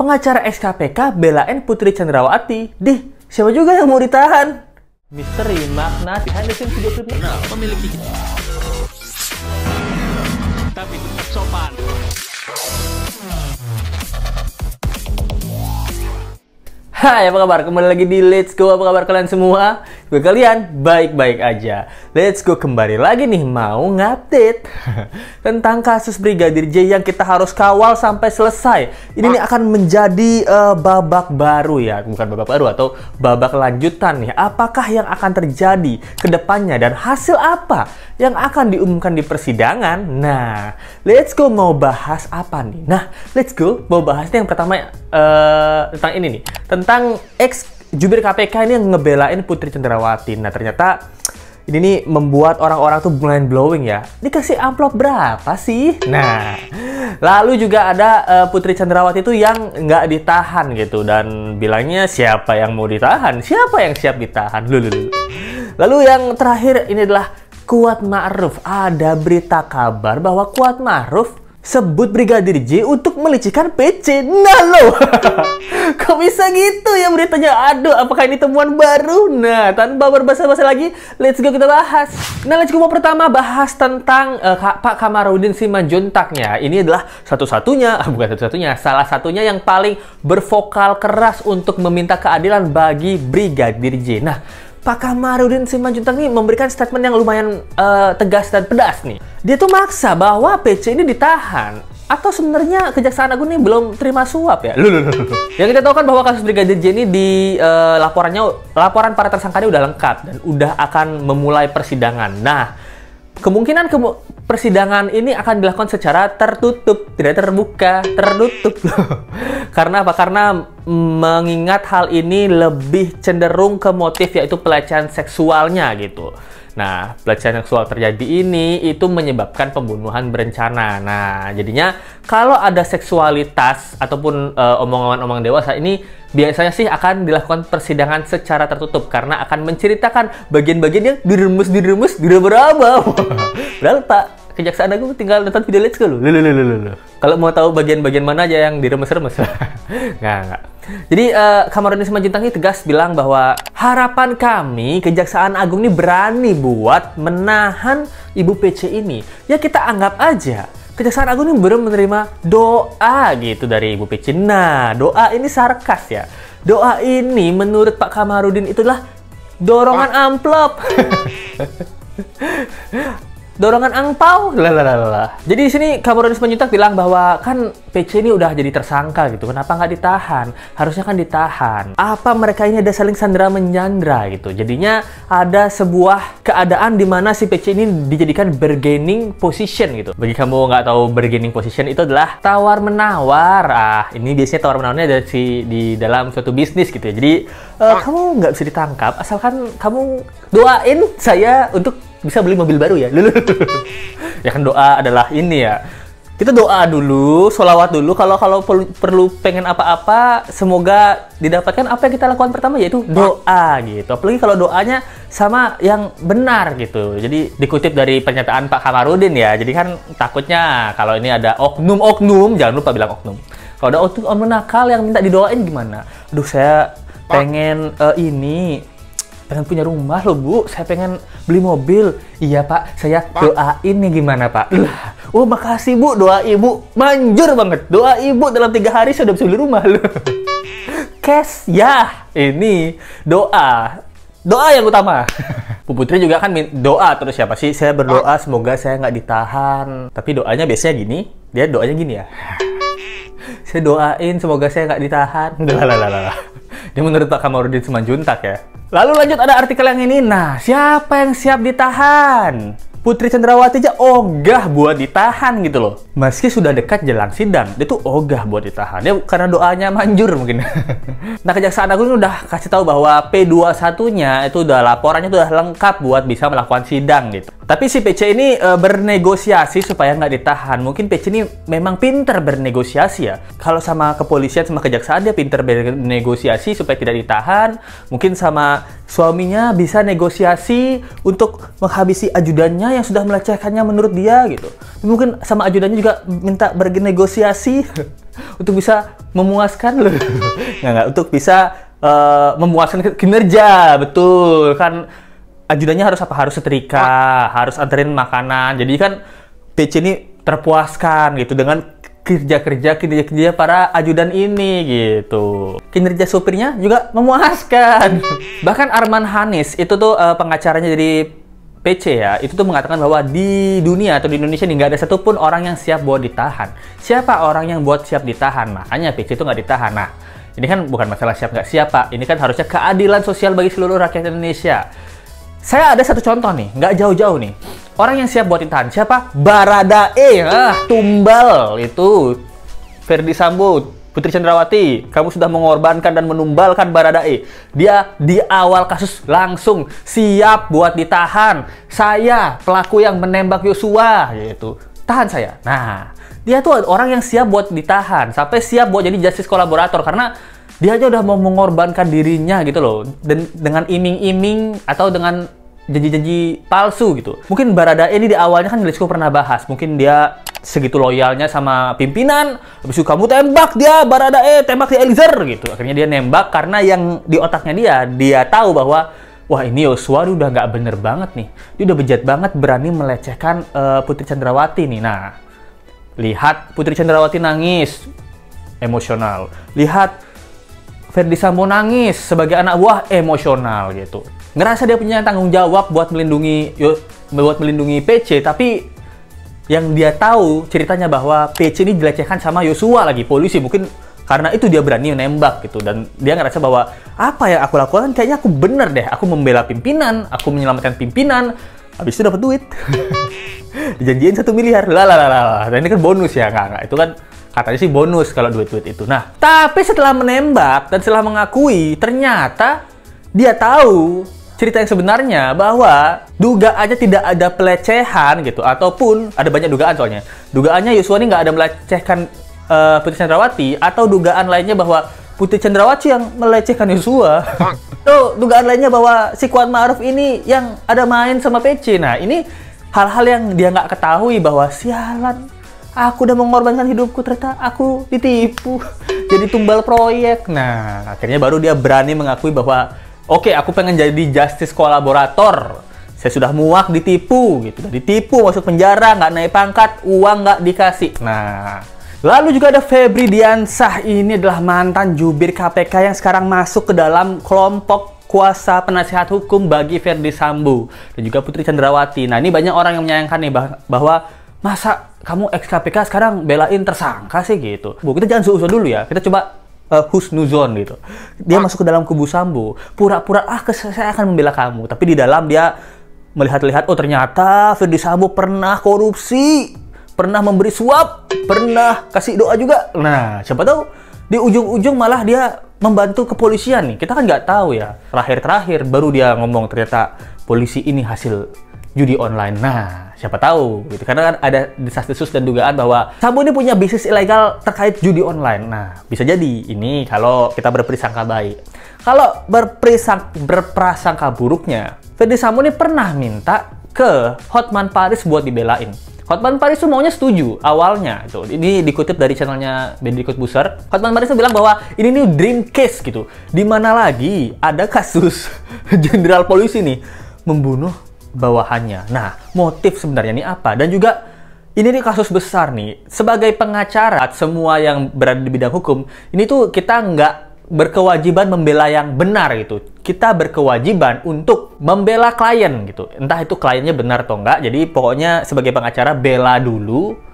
pengacara ex-KPK belain Putri Chandrawati. Dih, siapa juga yang mau ditahan? Misteri makna behind the scenes video klip memiliki tapi tetap sopan. Hai, apa kabar? Kembali lagi di Let's Go. Apa kabar kalian semua? Gue kalian baik-baik aja. Let's Go kembali lagi nih, mau ngupdate tentang kasus Brigadir J yang kita harus kawal sampai selesai. Ini nih akan menjadi babak baru ya, bukan babak baru atau babak lanjutan nih. Apakah yang akan terjadi ke depannya dan hasil apa yang akan diumumkan di persidangan? Nah, Let's Go mau bahas apa nih? Nah, Let's Go mau bahasnya yang pertama tentang ini nih, tentang ex jubir KPK ini yang ngebelain Putri Chandrawati. Nah, ternyata ini nih membuat orang-orang tuh mind blowing ya. Dikasih amplop berapa sih? Nah, lalu juga ada Putri Chandrawati itu yang nggak ditahan gitu, dan bilangnya siapa yang mau ditahan? Siapa yang siap ditahan? Lalu yang terakhir ini adalah Kuat Ma'ruf. Ada berita kabar bahwa Kuat Ma'ruf sebut Brigadir J untuk melecehkan PC. Nah lo, kok bisa gitu ya beritanya? Aduh, apakah ini temuan baru? Nah, tanpa berbasa-basi lagi, let's go kita bahas. Nah, let's go pertama bahas tentang Pak Kamarudin Simanjuntaknya. Ini adalah satu-satunya, bukan satu-satunya, salah satunya yang paling bervokal keras untuk meminta keadilan bagi Brigadir J. Nah, Pak Kamarudin Simanjuntak ini memberikan statement yang lumayan tegas dan pedas nih. Dia tuh maksa bahwa PC ini ditahan. Atau sebenarnya Kejaksaan Agung ini belum terima suap ya? Yang kita tahu kan bahwa kasus Brigadir J ini di laporan para tersangkanya udah lengkap dan udah akan memulai persidangan. Nah, kemungkinan persidangan ini akan dilakukan secara tertutup, tidak terbuka, tertutup. Karena apa? Karena mengingat hal ini lebih cenderung ke motif, yaitu pelecehan seksualnya gitu. Nah, pelecehan seksual terjadi ini itu menyebabkan pembunuhan berencana. Nah, jadinya kalau ada seksualitas ataupun omongan-omongan dewasa ini biasanya sih akan dilakukan persidangan secara tertutup karena akan menceritakan bagian-bagian yang diremes, diraba-raba. Padahal Pak Kejaksaan Agung tinggal nonton video Let's Go loh. Kalau mau tahu bagian-bagian mana aja yang diremes-remes. Nggak. Jadi Kamarudin Simanjuntak ini tegas bilang bahwa harapan kami Kejaksaan Agung ini berani buat menahan Ibu PC ini. Ya kita anggap aja Kejaksaan Agung ini belum menerima doa gitu dari Ibu PC. Nah, doa ini sarkas ya. Doa ini menurut Pak Kamarudin itu adalah dorongan amplop. Dorongan angpau. Jadi di sini Kamarudin Simanjuntak bilang bahwa kan PC ini udah jadi tersangka gitu. Kenapa nggak ditahan? Harusnya kan ditahan. Apa mereka ini ada saling sandera menyandra gitu. Jadinya ada sebuah keadaan di mana si PC ini dijadikan bargaining position gitu. Bagi kamu nggak tahu bargaining position itu adalah tawar menawar. Ini biasanya tawar menawarnya di dalam suatu bisnis gitu ya. Jadi kamu nggak bisa ditangkap asalkan kamu doain saya untuk bisa beli mobil baru ya. Ya kan doa adalah ini ya. Kita doa dulu, sholawat dulu. Kalau perlu pengen apa-apa, semoga didapatkan apa yang kita lakukan pertama, yaitu doa gitu. Apalagi kalau doanya sama yang benar gitu. Jadi dikutip dari pernyataan Pak Kamarudin ya. Jadi kan takutnya kalau ini ada oknum-oknum, jangan lupa bilang oknum. Kalau ada oknum nakal yang minta didoain gimana? Aduh, saya pengen pengen punya rumah loh Bu, saya pengen beli mobil. Iya Pak, saya doain nih, gimana Pak? Oh makasih Bu, doa Ibu manjur banget. Doa Ibu dalam 3 hari saya udah bisa beli rumah loh. Cash ya, ini doa yang utama. Bu Putri juga kan doa terus, siapa sih? Saya berdoa semoga saya nggak ditahan. Tapi doanya biasanya gini, dia doanya gini ya. Saya doain semoga saya nggak ditahan. Ini menurut Pak Kamarudin Simanjuntak ya. Lalu lanjut ada artikel yang ini. Nah, siapa yang siap ditahan? Putri Chandrawati aja ogah buat ditahan gitu loh. Meski sudah dekat jelang sidang, dia tuh ogah buat ditahan. Dia karena doanya manjur mungkin. Nah, Kejaksaan Agung udah kasih tahu bahwa P21-nya itu udah laporannya udah lengkap buat bisa melakukan sidang gitu. Tapi si PC ini bernegosiasi supaya nggak ditahan. Mungkin PC ini memang pinter bernegosiasi ya. Kalau sama kepolisian sama kejaksaan dia pinter bernegosiasi supaya tidak ditahan. Mungkin sama suaminya bisa negosiasi untuk menghabisi ajudannya yang sudah melecehkannya menurut dia gitu. Mungkin sama ajudannya juga minta bernegosiasi. Untuk bisa memuaskan loh. Nggak, untuk bisa memuaskan kinerja, betul. Kan ajudannya harus apa? Harus setrika, harus anterin makanan. Jadi kan PC ini terpuaskan gitu dengan kinerja para ajudan ini gitu. Kinerja supirnya juga memuaskan. Bahkan Arman Hanis itu tuh pengacaranya dari PC ya, itu tuh mengatakan bahwa di dunia atau di Indonesia nih nggak ada satupun orang yang siap buat ditahan. Siapa orang yang buat siap ditahan? Makanya PC itu nggak ditahan. Nah, ini kan bukan masalah siap nggak siap, Pak. Ini kan harusnya keadilan sosial bagi seluruh rakyat Indonesia. Saya ada satu contoh nih, nggak jauh-jauh nih. Orang yang siap buat ditahan siapa? Baradae, tumbal itu. Ferdi Sambo, Putri Chandrawati, kamu sudah mengorbankan dan menumbalkan Baradae. Dia di awal kasus langsung siap buat ditahan. Saya pelaku yang menembak Yosua, yaitu tahan saya. Nah, dia tuh orang yang siap buat ditahan, sampai siap buat jadi justice kolaborator karena dia aja udah mau mengorbankan dirinya gitu loh, dan dengan iming-iming atau dengan janji-janji palsu gitu. Mungkin Baradae ini di awalnya kan Lesko pernah bahas, mungkin dia segitu loyalnya sama pimpinan, habis itu kamu tembak dia, Baradae, tembak di Eliezer gitu. Akhirnya dia nembak karena yang di otaknya dia tahu bahwa wah ini Yosua udah nggak bener banget nih, dia udah bejat banget berani melecehkan Putri Chandrawati nih. Nah, lihat Putri Chandrawati nangis, emosional. Lihat Ferdi Sambo nangis sebagai anak buah, emosional gitu. Ngerasa dia punya tanggung jawab buat melindungi PC, tapi yang dia tahu ceritanya bahwa PC ini dilecehkan sama Yosua lagi, polisi. Mungkin karena itu dia berani menembak gitu, dan dia ngerasa bahwa apa yang aku lakukan kayaknya aku bener deh, aku membela pimpinan, aku menyelamatkan pimpinan, habis itu dapat duit. Dijanjiin 1 miliar, lah. Dan ini kan bonus ya, nggak. Itu kan katanya sih bonus kalau duit-duit itu. Nah, tapi setelah menembak dan setelah mengakui, ternyata dia tahu cerita yang sebenarnya bahwa dugaannya tidak ada pelecehan gitu, ataupun ada banyak dugaan soalnya. Dugaannya Yosua ini nggak ada melecehkan Putri Chandrawati, atau dugaan lainnya bahwa Putri Chandrawati yang melecehkan Yosua. Tuh, dugaan lainnya bahwa si Kuat Ma'ruf ini yang ada main sama PC. Nah, ini hal-hal yang dia nggak ketahui bahwa sialan, aku udah mengorbankan hidupku, ternyata aku ditipu jadi tumbal proyek. Nah, akhirnya baru dia berani mengakui bahwa oke, aku pengen jadi justice kolaborator. Saya sudah muak ditipu gitu. Ditipu, masuk penjara, nggak naik pangkat, uang nggak dikasih. Nah, lalu juga ada Febri Diansah. Ini adalah mantan jubir KPK yang sekarang masuk ke dalam kelompok kuasa penasihat hukum bagi Ferdi Sambo dan juga Putri Chandrawati. Nah, ini banyak orang yang menyayangkan nih bahwa masa kamu ex KPK sekarang belain tersangka sih gitu. Bu, kita jangan suuzon dulu ya. Kita coba husnuzon gitu. Dia masuk ke dalam kubu Sambo, pura-pura saya akan membela kamu, tapi di dalam dia melihat-lihat, oh ternyata Ferdi Sambo pernah korupsi, pernah memberi suap, pernah kasih doa juga. Nah, siapa tahu di ujung-ujung malah dia membantu kepolisian nih. Kita kan nggak tahu ya. Terakhir baru dia ngomong ternyata polisi ini hasil judi online. Nah, siapa tahu gitu. Karena kan ada desas-desus dan dugaan bahwa Sambo ini punya bisnis ilegal terkait judi online. Nah, bisa jadi ini kalau kita berprasangka baik. Kalau berprasangka buruknya, Ferdi Sambo ini pernah minta ke Hotman Paris buat dibelain. Hotman Paris tuh maunya setuju awalnya. Ini dikutip dari channelnya Bendy Kotbuser. Hotman Paris tuh bilang bahwa ini nih dream case gitu. Dimana lagi ada kasus jenderal polisi nih membunuh bawahannya. Nah, motif sebenarnya ini apa? Dan juga ini nih kasus besar nih. Sebagai pengacara, semua yang berada di bidang hukum, ini tuh kita nggak berkewajiban membela yang benar gitu. Kita berkewajiban untuk membela klien gitu. Entah itu kliennya benar atau enggak. Jadi pokoknya sebagai pengacara bela dulu.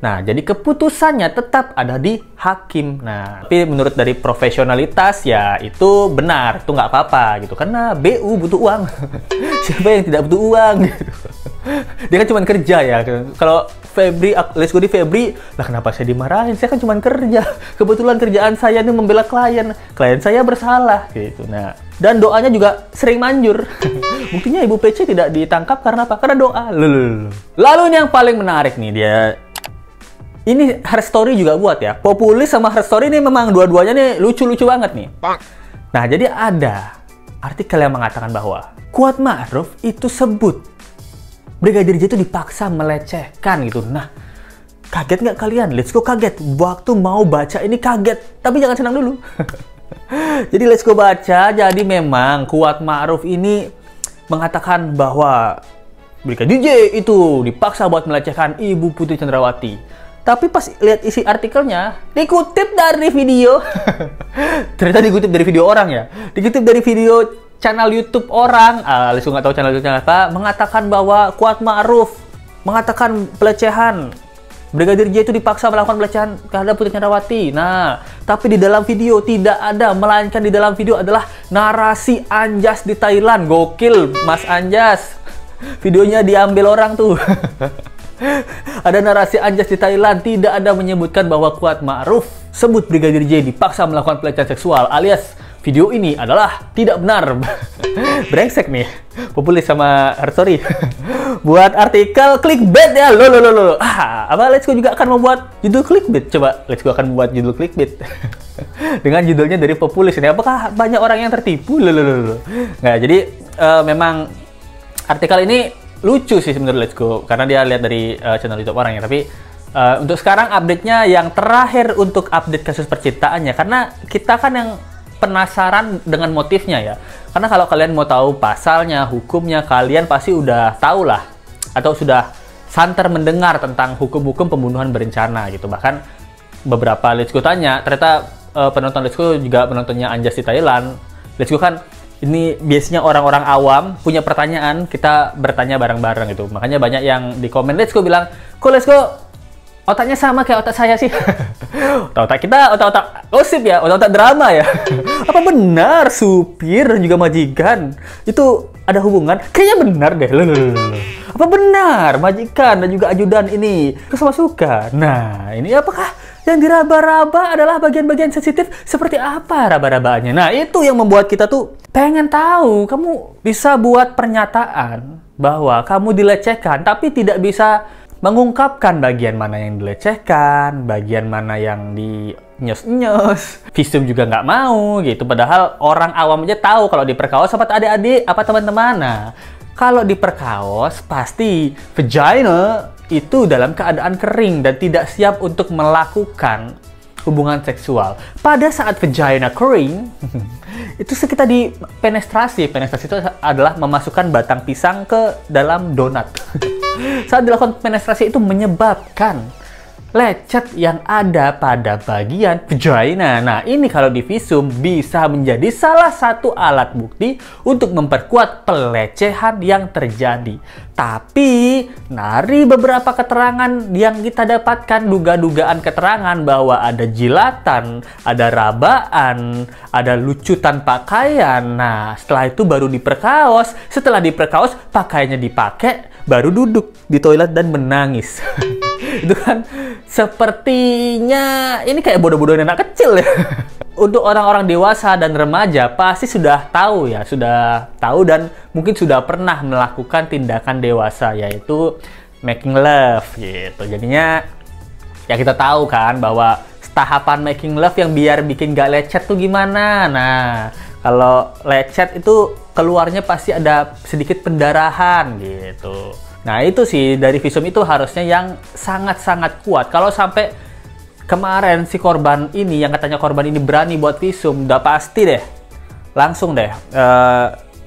Nah, jadi keputusannya tetap ada di hakim. Nah, tapi menurut dari profesionalitas ya itu benar, itu nggak apa-apa gitu. Karena BU butuh uang. Siapa yang tidak butuh uang gitu. Dia kan cuma kerja ya. Kalau Febri, let's go di Febri, lah kenapa saya dimarahin? Saya kan cuma kerja. Kebetulan kerjaan saya ini membela klien. Klien saya bersalah gitu. Nah, dan doanya juga sering manjur. Buktinya Ibu PC tidak ditangkap karena apa? Karena doa. Lalu ini yang paling menarik nih, dia ini Her Story juga buat ya. Populis sama Her Story ini memang dua-duanya nih lucu-lucu banget nih. Nah, jadi ada artikel yang mengatakan bahwa Kuat Ma'ruf itu sebut Brigadir J itu dipaksa melecehkan gitu. Nah, Kaget nggak kalian? Let's go kaget. Waktu mau baca ini kaget. Tapi jangan senang dulu. Jadi let's go baca. Jadi memang Kuat Ma'ruf ini mengatakan bahwa Brigadir J itu dipaksa buat melecehkan Ibu Putri Chandrawati. Tapi pas lihat isi artikelnya, dikutip dari video. Ternyata dikutip dari video orang ya. Dikutip dari video channel YouTube orang. Let's go nggak tahu channel YouTube apa. Mengatakan bahwa Kuat Ma'ruf mengatakan pelecehan. Brigadir J itu dipaksa melakukan pelecehan terhadap Putri Chandrawati. Nah, tapi di dalam video tidak ada, melainkan di dalam video adalah narasi Anjas di Thailand. Gokil, Mas Anjas. Videonya diambil orang tuh. Ada narasi Anjas di Thailand, tidak ada menyebutkan bahwa Kuat Ma'ruf sebut Brigadir J dipaksa melakukan pelecehan seksual, alias video ini adalah tidak benar. Brengsek nih, populis sama sorry. Buat artikel clickbait ya, lo. Apa Let's Go juga akan membuat judul clickbait? Coba Let's Go akan membuat judul clickbait dengan judulnya dari populis ini. Apakah banyak orang yang tertipu? Lo. Nah, jadi memang artikel ini lucu sih sebenarnya Let's Go, karena dia lihat dari channel YouTube orang ya. Tapi untuk sekarang update-nya yang terakhir untuk update kasus percintaannya, karena kita kan yang penasaran dengan motifnya ya. Karena kalau kalian mau tahu pasalnya, hukumnya, kalian pasti udah tahu lah, atau sudah santer mendengar tentang hukum-hukum pembunuhan berencana gitu. Bahkan beberapa Let's Go tanya, ternyata penonton Let's Go juga penontonnya Anjas di Thailand. Let's Go kan ini biasanya orang-orang awam punya pertanyaan, kita bertanya bareng-bareng gitu. Makanya banyak yang di komen Let's Go bilang, kok Let's Go otaknya sama kayak otak saya sih. Otak kita, otak-otak gosip ya, otak-otak drama ya. Apa benar supir dan juga majikan itu ada hubungan? Kayaknya benar deh. Apa benar majikan dan juga ajudan ini kesuka? Nah, ini apakah yang diraba-raba adalah bagian-bagian sensitif? Seperti apa raba-rabaannya? Nah, itu yang membuat kita tuh pengen tahu. Kamu bisa buat pernyataan bahwa kamu dilecehkan, tapi tidak bisa mengungkapkan bagian mana yang dilecehkan, bagian mana yang di-nyos-nyos. Visum juga nggak mau gitu. Padahal orang awam aja tahu kalau diperkaos apa adik-adik, apa teman-teman. Nah, kalau diperkaos pasti vagina itu dalam keadaan kering dan tidak siap untuk melakukan hubungan seksual. Pada saat vagina kering, itu sekitar di penetrasi. Penetrasi itu adalah memasukkan batang pisang ke dalam donat. Saat dilakukan penetrasi itu menyebabkan lecet yang ada pada bagian vagina. Nah, ini kalau di visum bisa menjadi salah satu alat bukti untuk memperkuat pelecehan yang terjadi. Tapi, dari beberapa keterangan yang kita dapatkan, duga-dugaan keterangan bahwa ada jilatan, ada rabaan, ada lucutan pakaian. Nah, setelah itu baru diperkaos. Setelah diperkaos, pakaiannya dipakai, baru duduk di toilet dan menangis. Itu kan sepertinya ini kayak bodoh-bodohin anak kecil ya. Untuk orang-orang dewasa dan remaja pasti sudah tahu ya, sudah tahu dan mungkin sudah pernah melakukan tindakan dewasa, yaitu making love gitu. Jadinya ya kita tahu kan bahwa tahapan making love yang biar bikin gak lecet tuh gimana. Nah, kalau lecet itu keluarnya pasti ada sedikit pendarahan gitu. Nah, itu sih dari visum itu harusnya yang sangat-sangat kuat. Kalau sampai kemarin si korban ini, yang katanya korban ini berani buat visum, udah pasti deh, langsung deh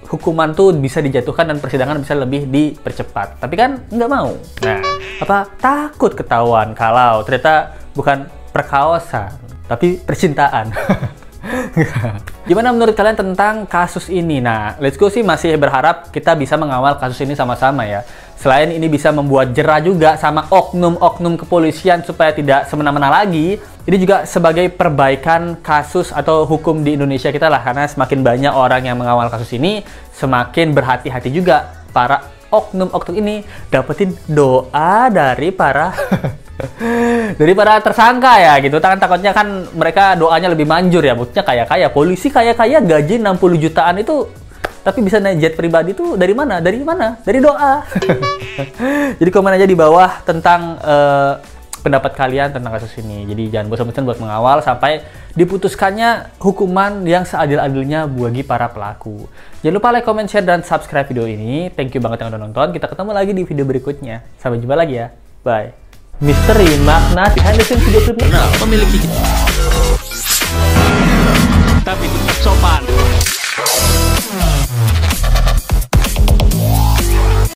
hukuman tuh bisa dijatuhkan dan persidangan bisa lebih dipercepat. Tapi kan nggak mau. Nah, apa takut ketahuan kalau ternyata bukan perkaosan, tapi percintaan. Gimana menurut kalian tentang kasus ini? Nah, Let's Go sih masih berharap kita bisa mengawal kasus ini sama-sama ya. Selain ini bisa membuat jera juga sama oknum-oknum kepolisian supaya tidak semena-mena lagi. Ini juga sebagai perbaikan kasus atau hukum di Indonesia kita lah. Karena semakin banyak orang yang mengawal kasus ini, semakin berhati-hati juga para oknum-oknum ini dapetin doa dari para tersangka ya gitu. Takutnya kan mereka doanya lebih manjur ya. Buktinya kaya-kaya, polisi kaya-kaya gaji 60 jutaan itu, tapi bisa naik jet pribadi tuh dari mana? Dari mana? Dari doa. Jadi komen aja di bawah tentang pendapat kalian tentang kasus ini. Jadi jangan bosan-bosan buat mengawal sampai diputuskannya hukuman yang seadil-adilnya bagi para pelaku. Jangan lupa like, comment, share, dan subscribe video ini. Thank you banget yang udah nonton. Kita ketemu lagi di video berikutnya. Sampai jumpa lagi ya. Bye. Misteri makna behind the scenes video klip memiliki